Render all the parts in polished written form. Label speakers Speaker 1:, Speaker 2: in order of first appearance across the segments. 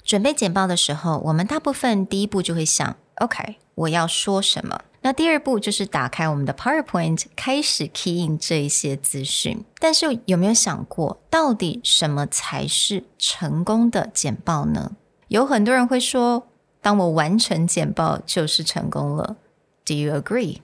Speaker 1: 准备简报的时候，我们大部分第一步就会想 OK 我要说什么，那第二步就是打开我们的 PowerPoint 开始 key in 这一些资讯。但是有没有想过到底什么才是成功的简报呢？有很多人会说当我完成简报就是成功了。 Do you agree?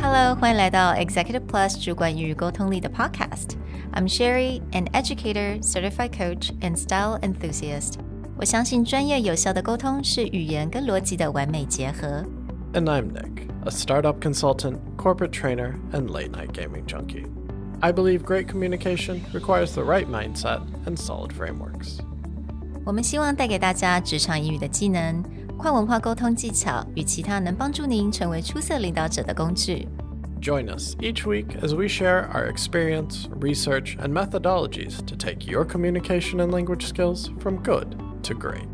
Speaker 1: Hello, 欢迎来到 Executive Plus 主管与沟通力的 Podcast. I'm Sherry, an educator, certified coach, and style enthusiast. 我相信专业有效的沟通是语言跟逻辑的完美结合。
Speaker 2: And I'm Nick, a startup consultant, corporate trainer, and late-night gaming junkie. I believe great communication requires the right mindset and solid frameworks.
Speaker 1: 我们希望带给大家职场英语的技能、跨文化沟通技巧与其他能帮助您成为出色领导者的工具。
Speaker 2: Join us each week as we share our experience, research, and methodologies to take your communication and language skills from good to great.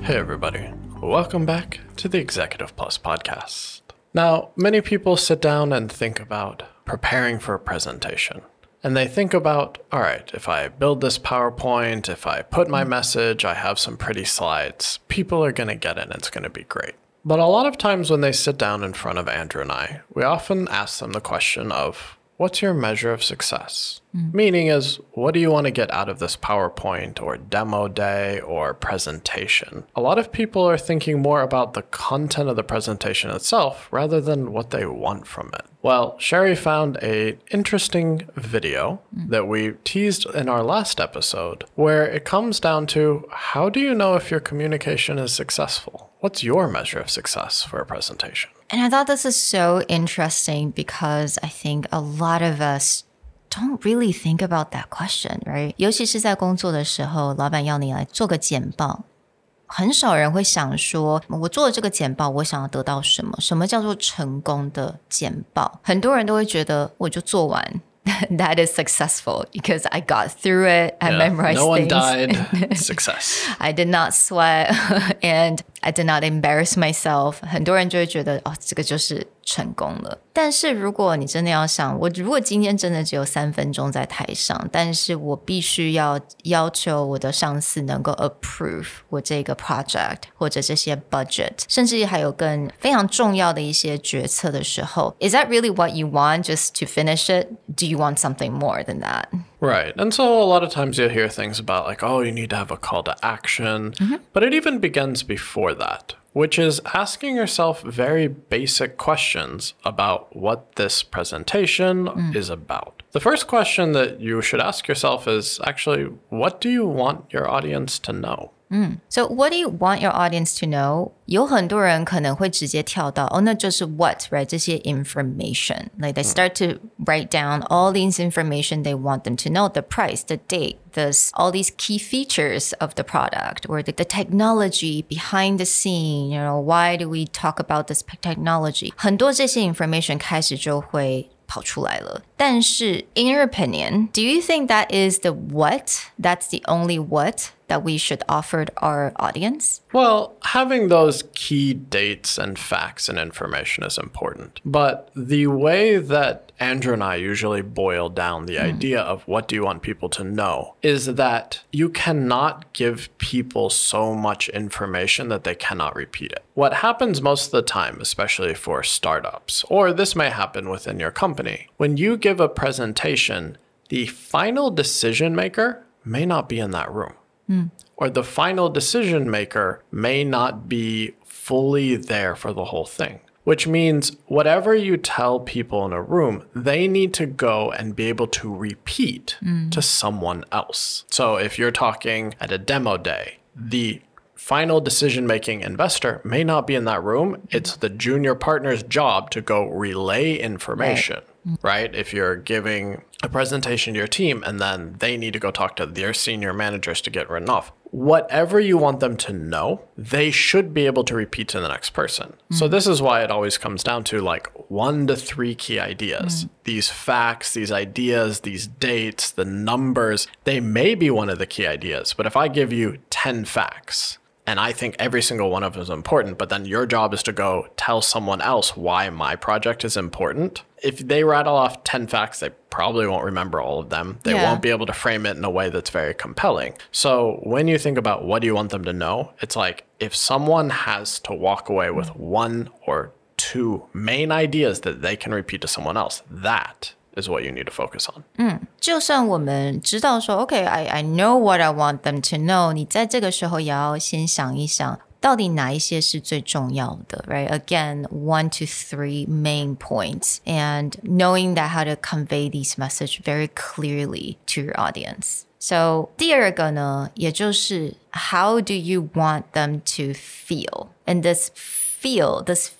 Speaker 2: Hey everybody, welcome back to the Executive Plus podcast. Now, many people sit down and think about preparing for a presentation. And they think about, all right, if I build this PowerPoint, if I put my message, I have some pretty slides, people are going to get it and it's going to be great. But a lot of times when they sit down in front of Andrew and I, we often ask them the question of, what's your measure of success? Meaning is, what do you want to get out of this PowerPoint or demo day or presentation? A lot of people are thinking more about the content of the presentation itself rather than what they want from it. Well, Sherry found an interesting video that we teased in our last episode where it comes down to, how do you know if your communication is successful? What's your measure of success for a presentation?
Speaker 1: And I thought this is so interesting because I think a lot of us don't really think about that question, right? 尤其是在工作的时候，老板要你来做个简报，很少人会想说，我做了这个简报，我想要得到什么？什么叫做成功的简报？很多人都会觉得，我就做完。That is successful because I got through it. I memorized
Speaker 2: no one
Speaker 1: things.
Speaker 2: died. Success.
Speaker 1: I did not sweat and I did not embarrass myself. 很多人就会觉得，哦，这个就是成功了。但是如果你真的要想，我如果今天真的只有3分钟在台上，但是我必须要求我的上司能够 approve 我这个 project 或者这些 budget， 甚至还有更非常重要的一些决策的时候 ，Is that really what you want just to finish it? Do you want something more than that?
Speaker 2: Right. And so a lot of times you'll hear things about like, oh, you need to have a call to action. But it even begins before that, which is asking yourself very basic questions about what this presentation is about. The first question that you should ask yourself is actually, what do you want your audience to know?
Speaker 1: So what do you want your audience to know? 有很多人可能会直接跳到，那就是 what, right? 这些 information. Like they start to write down all these information they want them to know, the price, the date, all these key features of the product or the technology behind the scene, why do we talk about this technology? 很多这些 information 开始就会跑出来了。但是 in your opinion, do you think that is the what? That's the only what that we should offer our audience?
Speaker 2: Well, having those key dates and facts and information is important. But the way that Andrew and I usually boil down the idea of what do you want people to know is that you cannot give people so much information that they cannot repeat it. What happens most of the time, especially for startups, or this may happen within your company, when you give a presentation, the final decision maker may not be in that room. Or the final decision maker may not be fully there for the whole thing. Which means whatever you tell people in a room, they need to go and be able to repeat to someone else. So if you're talking at a demo day, the final decision-making investor may not be in that room. It's the junior partner's job to go relay information, right? If you're giving a presentation to your team and then they need to go talk to their senior managers to get written off, whatever you want them to know, they should be able to repeat to the next person. So this is why it always comes down to like 1 to 3 key ideas. These facts, these ideas, these dates, the numbers, they may be one of the key ideas. But if I give you 10 facts, and I think every single one of them is important, but then your job is to go tell someone else why my project is important. If they rattle off 10 facts, they probably won't remember all of them. They won't be able to frame it in a way that's very compelling. So when you think about what do you want them to know, it's like if someone has to walk away with one or two main ideas that they can repeat to someone else, that is what you need to focus on.
Speaker 1: 就算我们知道说 OK, I know what I want them to know, 你在这个时候也要先想一想到底哪一些是最重要的 right? Again, 1 to 3 main points and knowing that how to convey these message very clearly to your audience. So 第二个呢，也就是 how do you want them to feel? And this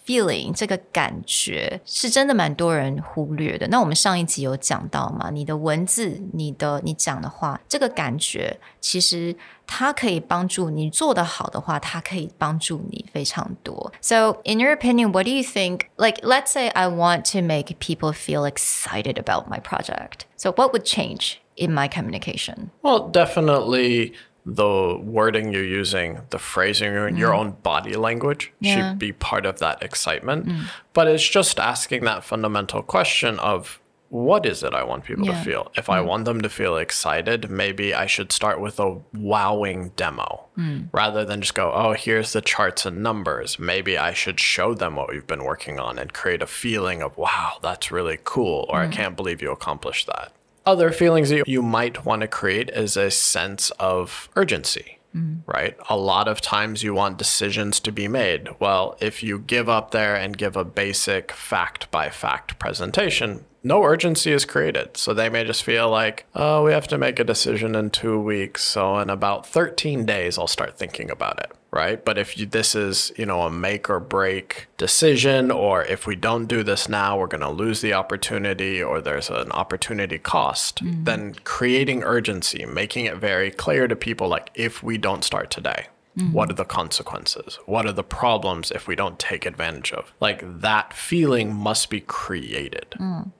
Speaker 1: feeling 这个感觉是真的蛮多人忽略的。那我们上一集有讲到嘛，你的文字你讲的话，这个感觉其实它可以帮助你做得好的话，它可以帮助你非常多。So in your opinion, what do you think? Like, let's say I want to make people feel excited about my project. So what would change in my communication?
Speaker 2: Well, definitely the wording you're using, the phrasing, your own body language should be part of that excitement. But it's just asking that fundamental question of what is it I want people to feel? If I want them to feel excited, maybe I should start with a wowing demo rather than just go, oh, here's the charts and numbers. Maybe I should show them what we've been working on and create a feeling of, wow, that's really cool, or I can't believe you accomplished that. Other feelings that you might want to create is a sense of urgency, right? A lot of times you want decisions to be made. Well, if you give up there and give a basic fact by fact presentation, no urgency is created. So they may just feel like, oh, we have to make a decision in 2 weeks. So in about 13 days, I'll start thinking about it, right? But if this is, a make or break decision, or if we don't do this now, we're going to lose the opportunity, or there's an opportunity cost, then creating urgency, making it very clear to people, like if we don't start today, what are the consequences? What are the problems if we don't take advantage of? Like that feeling must be created.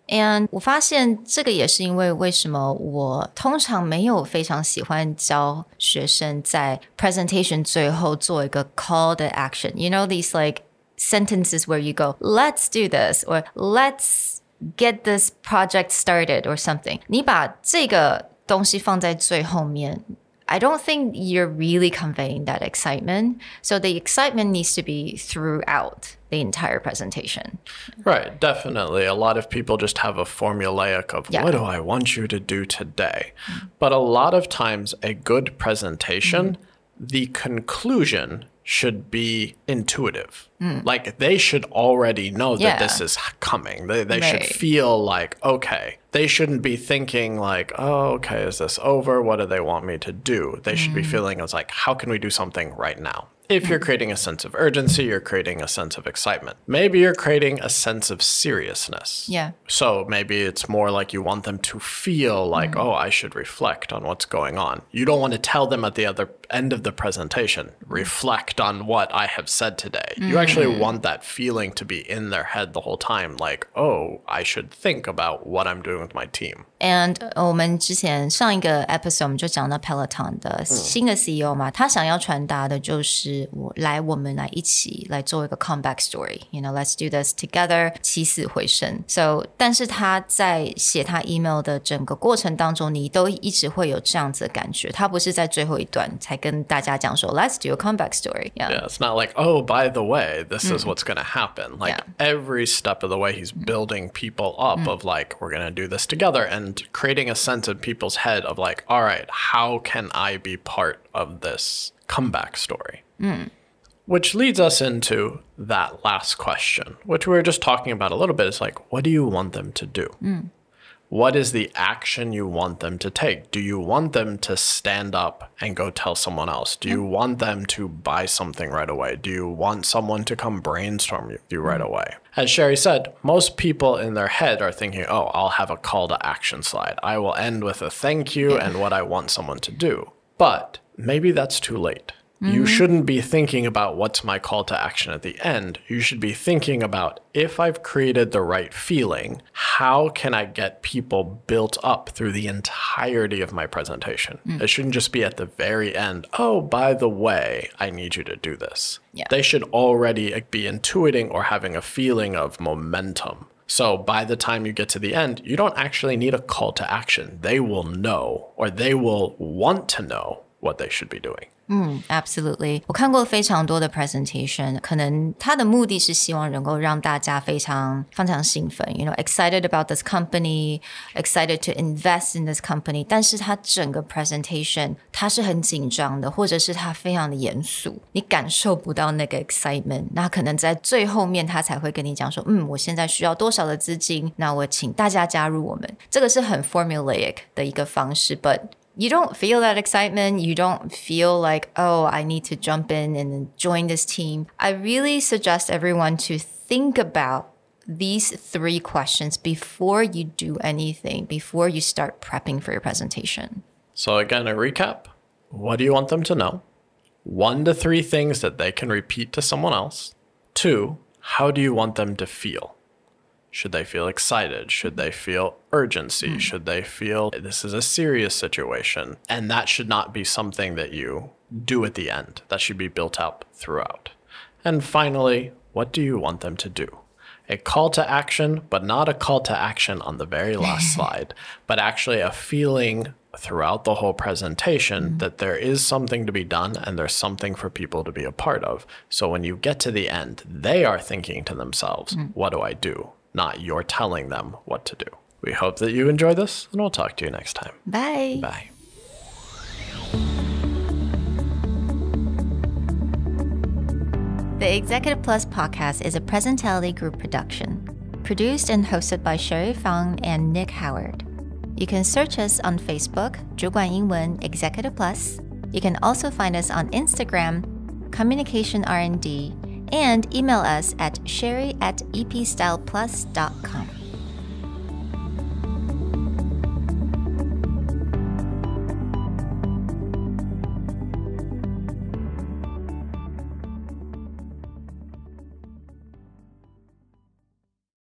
Speaker 1: And 我发现这个也是因为什么我通常没有非常喜欢教学生在 presentation 最后做一个 call to action. You know, these like sentences where you go, let's do this, or let's get this project started or something. 你把这个东西放在最后面I don't think you're really conveying that excitement. So the excitement needs to be throughout the entire presentation.
Speaker 2: Right, definitely. A lot of people just have a formulaic of what do I want you to do today? But a lot of times a good presentation, the conclusion should be intuitive. Like they should already know that this is coming. They should feel like, okay. They shouldn't be thinking like, oh, okay, is this over? What do they want me to do? They should be feeling as like, how can we do something right now? If you're creating a sense of urgency, you're creating a sense of excitement. Maybe you're creating a sense of seriousness.
Speaker 1: Yeah.
Speaker 2: So maybe it's more like you want them to feel like, oh, I should reflect on what's going on. You don't want to tell them at the other end of the presentation, reflect on what I have said today. You actually want that feeling to be in their head the whole time, like, oh, I should think about what I'm doing with my team.
Speaker 1: And 我们之前上一个 episode 我们就讲到 Peloton 的新的 CEO 嘛，他想要传达的就是我们来一起来做一个 comeback story. You know, let's do this together. 起死回生. So, 但是他在写他 email 的整个过程当中，你都一直会有这样子的感觉。他不是在最后一段才跟大家讲说 let's do a comeback story.
Speaker 2: Yeah, it's not like, oh, by the way, this is what's going to happen. Like every step of the way, he's building people up of like, we're going to do this together and creating a sense in people's head of like, all right, how can I be part of this comeback story? Which leads us into that last question, which we were just talking about a little bit. It's like, what do you want them to do? What is the action you want them to take? Do you want them to stand up and go tell someone else? Do you want them to buy something right away? Do you want someone to come brainstorm with you right away? As Sherry said, most people in their head are thinking, oh, I'll have a call to action slide. I will end with a thank you and what I want someone to do. But maybe that's too late. You shouldn't be thinking about what's my call to action at the end. You should be thinking about, if I've created the right feeling, how can I get people built up through the entirety of my presentation? It shouldn't just be at the very end, oh, by the way, I need you to do this.
Speaker 1: Yeah.
Speaker 2: They should already be intuiting or having a feeling of momentum. So by the time you get to the end, you don't actually need a call to action. They will know, or they will want to know what they should be doing.
Speaker 1: Absolutely. 我看过非常多的 presentation， 可能它的目的是希望能够让大家非常兴奋 ，you know, excited about this company, excited to invest in this company。但是它整个 presentation 它是很紧张的，或者是它非常的严肃，你感受不到那个 excitement。那可能在最后面他才会跟你讲说，我现在需要多少的资金，那我请大家加入我们。这个是很 formulaic 的一个方式 ，but you don't feel that excitement. You don't feel like, oh, I need to jump in and join this team. I really suggest everyone to think about these 3 questions before you do anything, before you start prepping for your presentation.
Speaker 2: So again, a recap. What do you want them to know? 1 to 3 things that they can repeat to someone else. 2, how do you want them to feel? Should they feel excited? Should they feel urgency? Should they feel this is a serious situation? And that should not be something that you do at the end. That should be built up throughout. And finally, what do you want them to do? A call to action, but not a call to action on the very last slide, but actually a feeling throughout the whole presentation that there is something to be done and there's something for people to be a part of. So when you get to the end, they are thinking to themselves, what do I do? Not you're telling them what to do. We hope that you enjoy this, and we'll talk to you next time.
Speaker 1: Bye.
Speaker 2: Bye.
Speaker 1: The Executive Plus podcast is a Presentality Group production, produced and hosted by Sherry Fang and Nick Howard. You can search us on Facebook, 主管英文 Executive Plus. You can also find us on Instagram, Communication R&D, and email us at sherry@epstyleplus.com.